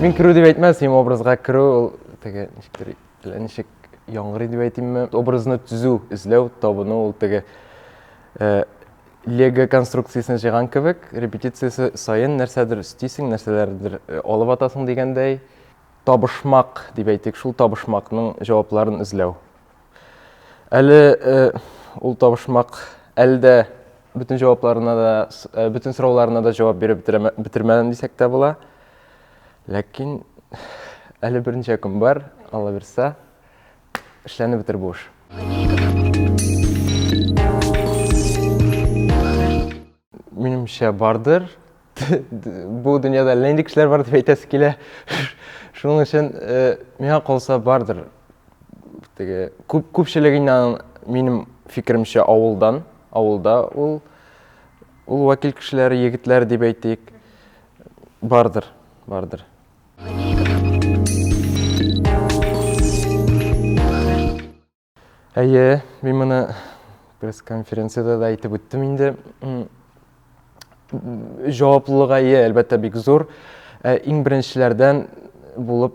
Мен кіру деп әйтмәсем, образға кіру, ол теге ничек яңгырый деп әйтимме, образны түзү, изләү, табыну, ол теге лего конструкциясын жыган кебек, репетициясы сайын нәрсәдер истисең, нәрсәләрдер алып атасың дигәндәй, табышмак дип әйтик, шул табышмакның җавапларын изләү. Әле ул табышмак әлдә bütün җавапларына да, bütün сорауларына да җавап биреп бетермәдем дисәк тә була. Ләкин әле берничә көн бар, Алла бирсә, эшләрне бетер бу эш. Минемчә бардыр. Бу дөньяда нинди кешеләр бар дип әйтәсе килә. Шуның өчен миңа калса бардыр. Теге күпчелегеннән минем фикеремчә авылда ул вакил кешеләре, егетләр дип әйтик, бардыр. Әйе, мин моны пресс-конференцияда да әйтеп үттем инде. Җаваплылыгы әлбәттә бик зур. Иң беренчеләрдән булып,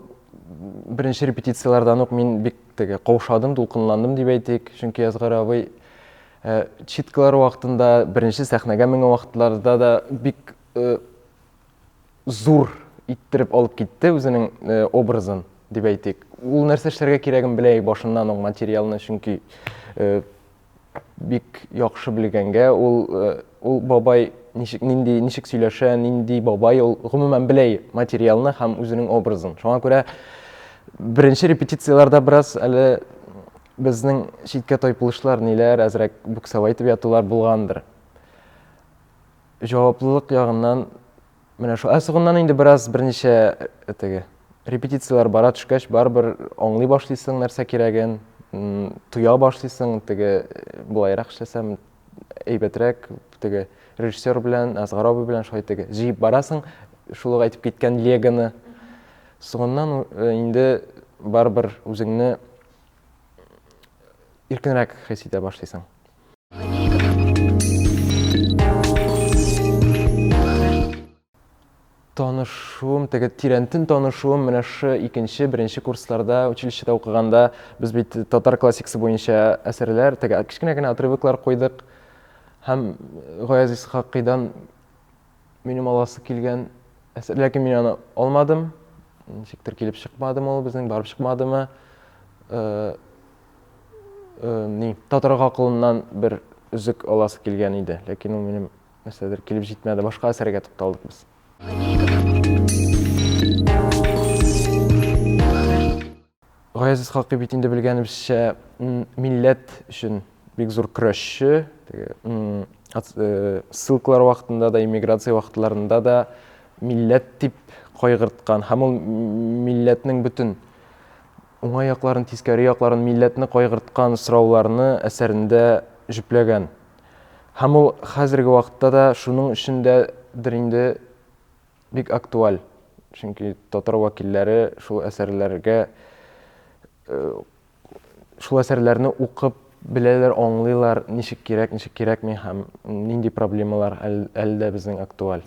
беренче репетициялардан ук мин бик теге каушадым, дулкынландым дип әйтик. Чөнки Язгар абый читкалар вакытында, беренче сәхнәгә менгән вакытларда да бик зур иттереп алып китте үзенең образын дип әйтик. Ул нәрсә эшләргә кирәген белә башыннан ук материалны, чөнки бик яхшы белгәнгә, ул бабай ничек сөйләшә, нинди бабай, ул гомумән белә материалны һәм үзенең образын. Шуңа күрә беренче репетицияларда бераз әле безнең читкә тайпылышлар, ниләр, әзрәк буксовай итеп ятулар булгандыр. Җаваплылык ягыннан менә шу асыгыннан инде бераз берничә теге репетициялар бара төшкәч, барбер аңлый башлыйсың нәрсә кирәген, туя башлыйсың, теге булайрак эшләсәм әйбәтрәк, теге режиссер белән, Язгар абый белән шулай теге җыеп барасың, шул әйтеп киткән легоны. Соңыннан инде барбер үзеңне иркенрәк хис итә башлыйсың. Танышуым, теге тирәнтен танышуым менә шу икенче, беренче курсларда, училищеда укыганда, без бит татар классикасы буенча әсәрләр, теге кичкенә генә отрывоклар куйдык. Һәм Гаяз Исхакыйдан минем аласы килгән әсәр, ләкин мин аны алмадым. Ничектер килеп чыкмадым, ул безнең барып чыкмадымы. Татар гакылыннан бер үзек аласы килгән иде, ләкин ул минем нәрсәдер килеп җитмәде. Башка әсәргә тукталдык без. Гаяз Исхакый бит инде белгәнебезчә милләт өчен бик зур көрәшче, ссылкалар вакытында да, иммиграция вакытларында да милләт дип кайгырткан, һәм ул милләтнең бөтен уңай якларын, тискәре якларын, милләтне кайгырткан сорауларны әсәрендә җөпләгән. Һәм ул хәзерге вакытта да шуның өчендәдер инде бик актуаль. Чөнки татар вакилләре шул әсәрләрне укып беләләр, аңлыйлар, ничек кирәк, һәм нинди проблемалар әлдә безнең актуаль.